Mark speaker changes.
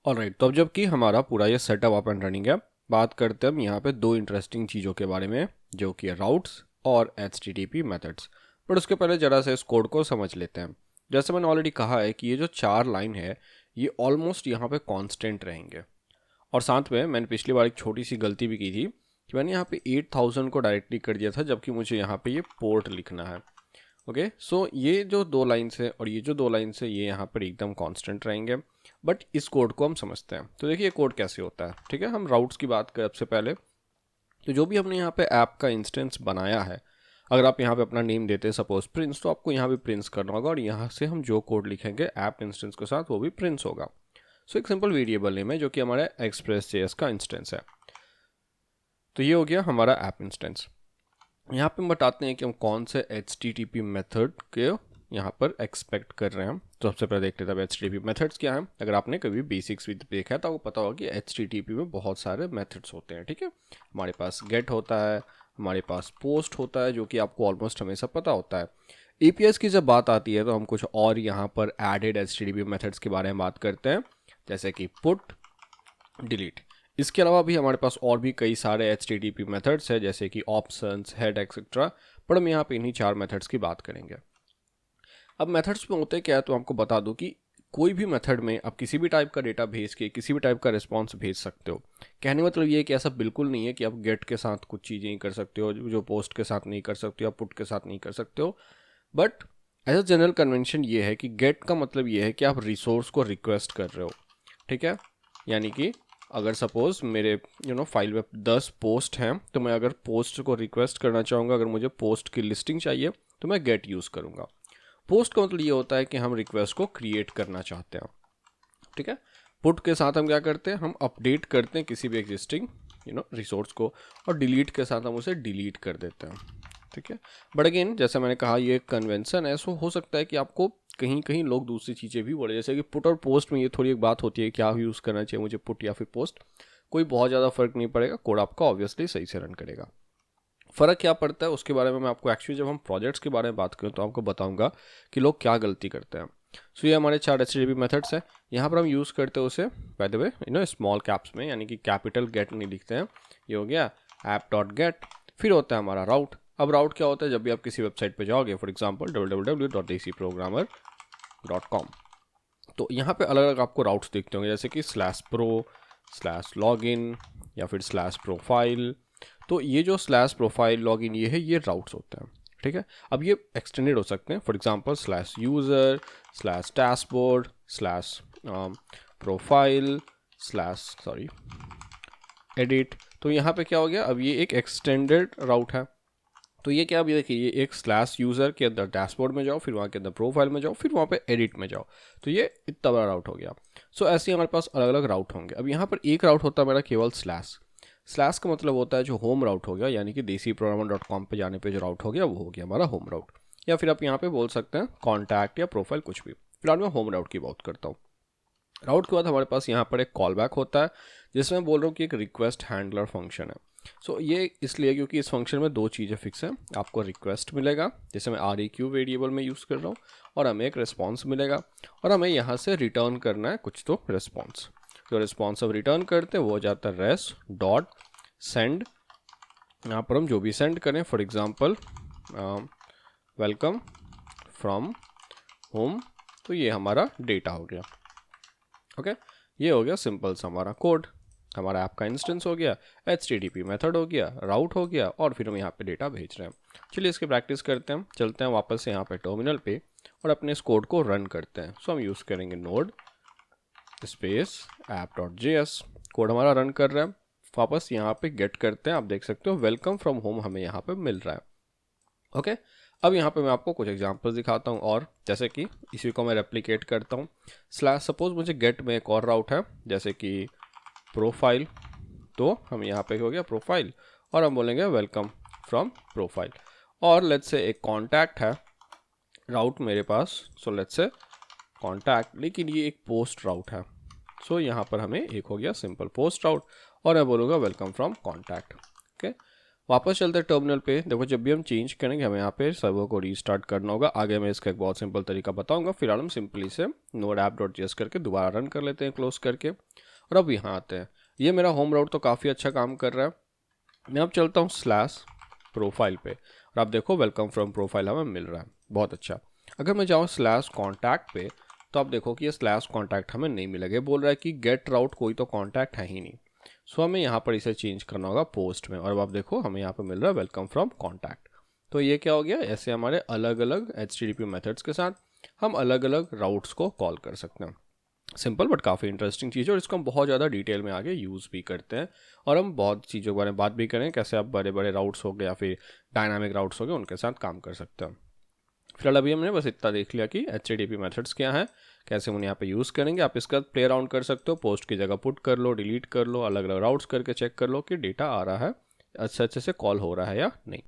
Speaker 1: Alright, तो अब जबकि हमारा पूरा ये सेटअप अप एंड रनिंग है, बात करते हैं हम यहाँ पे दो इंटरेस्टिंग चीज़ों के बारे में, जो कि है राउट्स और HTTP मेथड्स। बट उसके पहले ज़रा से इस कोड को समझ लेते हैं। जैसे मैंने ऑलरेडी कहा है कि ये जो 4 लाइन है ये ऑलमोस्ट यहाँ पे कांस्टेंट रहेंगे। और साथ में मैंने पिछली बार एक छोटी सी गलती भी की थी कि मैंने यहाँ पे 8000 को डायरेक्टली कर दिया था, जबकि मुझे यहाँ पे ये पोर्ट लिखना है। ओके, सो ये जो 2 लाइन्स है और ये जो 2 लाइन्स है ये यहाँ पर एकदम कांस्टेंट रहेंगे। बट इस कोड को हम समझते हैं, तो देखिए कोड कैसे होता है। ठीक है, हम राउट्स की बात करें सबसे पहले। तो जो भी हमने यहाँ पे ऐप का इंस्टेंस बनाया है, अगर आप यहाँ पे अपना नेम देते हैं सपोज प्रिंस, तो आपको यहाँ भी प्रिंस करना होगा और यहाँ से हम जो कोड लिखेंगे ऐप इंस्टेंस के साथ वो भी प्रिंस होगा। सो एक सिंपल वेरिएबल नेम है जो कि हमारा एक्सप्रेस.js का इंस्टेंस है। तो ये हो गया हमारा ऐप इंस्टेंस। यहाँ पे हम बताते हैं कि हम कौन से HTTP मेथड के यहाँ पर एक्सपेक्ट कर रहे हैं। तो सबसे पहले देख लेते हैं HTTP मेथड्स क्या हैं। अगर आपने कभी बेसिक्स भी देखा है तो आपको पता होगा कि HTTP में बहुत सारे मेथड्स होते हैं। ठीक है, हमारे पास गेट होता है, हमारे पास पोस्ट होता है, जो कि आपको ऑलमोस्ट हमेशा पता होता है। APIs की जब बात आती है तो हम कुछ और यहाँ पर एडेड HTTP मेथड्स के बारे में बात करते हैं, जैसे कि पुट, डिलीट। इसके अलावा भी हमारे पास और भी कई सारे HTTP मेथड्स हैं, जैसे कि ऑप्शंस, हेड एक्सेट्रा। पर हम यहाँ पे इन्हीं 4 मेथड्स की बात करेंगे। अब मेथड्स में होते क्या है, तो आपको बता दूं कि कोई भी मेथड में आप किसी भी टाइप का डेटा भेज के किसी भी टाइप का रिस्पॉन्स भेज सकते हो। कहने मतलब ये है कि ऐसा बिल्कुल नहीं है कि आप गेट के साथ कुछ चीज़ें ही कर सकते हो जो पोस्ट के साथ नहीं कर सकते हो, आप पुट के साथ नहीं कर सकते हो। But as a general convention ये है कि गेट का मतलब ये है कि आप रिसोर्स को रिक्वेस्ट कर रहे हो। ठीक है, यानी कि अगर सपोज मेरे फाइल में 10 पोस्ट हैं, तो मैं अगर पोस्ट को रिक्वेस्ट करना चाहूँगा, अगर मुझे पोस्ट की लिस्टिंग चाहिए तो मैं गेट यूज़ करूँगा। पोस्ट का मतलब ये होता है कि हम रिक्वेस्ट को क्रिएट करना चाहते हैं। ठीक है, पुट के साथ हम क्या करते हैं, हम अपडेट करते हैं किसी भी एग्जिस्टिंग रिसोर्स को, और डिलीट के साथ हम उसे डिलीट कर देते हैं। ठीक है, बट अगेन जैसे मैंने कहा ये कन्वेंशन है, सो हो सकता है कि आपको कहीं कहीं लोग दूसरी चीज़ें भी बोले, जैसे कि पुट और पोस्ट में ये थोड़ी एक बात होती है क्या यूज़ करना चाहिए मुझे, पुट या फिर पोस्ट। कोई बहुत ज़्यादा फर्क नहीं पड़ेगा, कोड आपका ऑब्वियसली सही से रन करेगा। फ़र्क क्या पड़ता है उसके बारे में मैं आपको एक्चुअली जब हम प्रोजेक्ट्स के बारे में बात करें तो आपको बताऊंगा कि लोग क्या गलती करते हैं। सो ये हमारे 4 HTTP मेथड्स हैं। यहाँ पर हम यूज़ करते हैं उसे by the way small caps में, यानी कि कैपिटल गेट नहीं लिखते हैं। ये हो गया ऐप डॉट गेट। फिर होता है हमारा राउट। अब राउट क्या होता है, जब भी आप किसी वेबसाइट पर जाओगे, फॉर एग्जाम्पल www.desiprogrammer.com, तो यहाँ पे अलग अलग आपको राउट्स दिखते होंगे, जैसे कि /pro, /login या फिर /profile। तो ये जो /profile लॉगिन ये है, ये राउट्स होते हैं। ठीक है, अब ये एक्सटेंडेड हो सकते हैं, for example /user, /dashboard, /profile, /edit। तो यहाँ पे क्या हो गया, अब ये एक एक्सटेंडेड राउट है। तो ये क्या, अभी देखिए ये एक /user के अंदर डैशबोर्ड में जाओ, फिर वहाँ के अंदर प्रोफाइल में जाओ, फिर वहाँ पे एडिट में जाओ, तो ये इतना बड़ा राउट हो गया। सो ऐसे ही हमारे पास अलग अलग राउट होंगे। अब यहाँ पर एक राउट होता है मेरा केवल स्लैश का मतलब होता है जो होम राउट हो गया, यानी कि desiprogrammer.com पे जाने पे जो राउट हो गया वो हो गया हमारा होम राउट। या फिर आप यहाँ पे बोल सकते हैं कॉन्टैक्ट या प्रोफाइल, कुछ भी। फिलहाल मैं होम राउट की बात करता हूँ। राउट के बाद हमारे पास यहाँ पर एक कॉल बैक होता है, जिसमें मैं बोल रहा हूँ कि एक रिक्वेस्ट हैंडलर फंक्शन है। सो ये इसलिए क्योंकि इस फंक्शन में 2 चीज़ें फिक्स हैं। आपको रिक्वेस्ट मिलेगा, जैसे मैं REQ वेरिएबल में यूज़ कर रहा हूँ, और हमें एक रिस्पॉन्स मिलेगा, और हमें यहाँ से रिटर्न करना है कुछ तो रिस्पॉन्स। जो रिस्पॉन्स अब रिटर्न करते हैं वो हो जाता है res डॉट सेंड। यहाँ पर हम जो भी सेंड करें, for example welcome from home, तो ये हमारा डेटा हो गया। ओके, ये हो गया सिंपल सा हमारा कोड। हमारा ऐप का इंस्टेंस हो गया, HTTP मेथड हो गया, राउट हो गया, और फिर हम यहाँ पे डेटा भेज रहे हैं। चलिए इसकी प्रैक्टिस करते हैं। चलते हैं वापस से यहाँ पे टर्मिनल पे और अपने इस कोड को रन करते हैं। सो हम यूज़ करेंगे नोड स्पेस app.js। कोड हमारा रन कर रहा है। वापस यहाँ पे गेट करते हैं, आप देख सकते हो वेलकम फ्रॉम होम हमें यहाँ पे मिल रहा है। ओके, अब यहाँ पे मैं आपको कुछ एग्जांपल्स दिखाता हूँ, और जैसे कि इसी को मैं रेप्लिकेट करता हूँ। सपोज मुझे गेट में एक और राउट है, जैसे कि प्रोफाइल, तो हम यहाँ पे हो गया प्रोफाइल, और हम बोलेंगे वेलकम फ्रॉम प्रोफाइल। और लेट्स से एक कॉन्टैक्ट है राउट मेरे पास, सो लेट्स से कॉन्टैक्ट, लेकिन ये एक पोस्ट राउट है। सो यहाँ पर हमें एक हो गया सिंपल पोस्ट राउट, और मैं बोलूँगा वेलकम फ्रॉम कॉन्टैक्ट। ओके, वापस चलते हैं टर्मिनल पे। देखो जब भी हम चेंज करेंगे हमें यहाँ पे सर्वर को रीस्टार्ट करना होगा। आगे मैं इसका एक बहुत सिंपल तरीका बताऊंगा। फिलहाल हम सिंपली से नोड ऐप डॉट जेएस करके दोबारा रन कर लेते हैं क्लोज करके, और अब यहाँ आते हैं। ये मेरा होम राउट तो काफ़ी अच्छा काम कर रहा है। मैं अब चलता हूँ स्लैश प्रोफाइल पे, और आप देखो वेलकम फ्रॉम प्रोफाइल हमें मिल रहा है, बहुत अच्छा। अगर मैं जाऊँ स्लैश कॉन्टैक्ट पे तो आप देखो कि ये स्लैश कॉन्टैक्ट हमें नहीं मिलेगा, बोल रहा है कि गेट राउट कोई तो कॉन्टैक्ट है ही नहीं। सो हमें यहाँ पर इसे चेंज करना होगा पोस्ट में, और अब आप देखो हमें यहाँ पर मिल रहा है वेलकम फ्रॉम कॉन्टैक्ट। तो ये क्या हो गया, ऐसे हमारे अलग अलग HTTP मेथड्स के साथ हम अलग अलग राउट्स को कॉल कर सकते हैं। सिंपल बट काफ़ी इंटरेस्टिंग चीज़ है, और इसको हम बहुत ज़्यादा डिटेल में आगे यूज़ भी करते हैं, और हम बहुत चीज़ों के बारे में बात भी करें, कैसे आप बड़े बड़े राउट्स हो गए या फिर डायनामिक राउट्स हो गए उनके साथ काम कर सकते हैं। फिलहाल अभी हमने बस इतना देख लिया कि HTTP मेथड्स क्या हैं, कैसे उन्हें यहाँ पे यूज़ करेंगे। आप इसका प्ले अराउंड कर सकते हो, पोस्ट की जगह पुट कर लो, डिलीट कर लो, अलग अलग राउट्स करके चेक कर लो कि डेटा आ रहा है अच्छे अच्छे से कॉल हो रहा है या नहीं।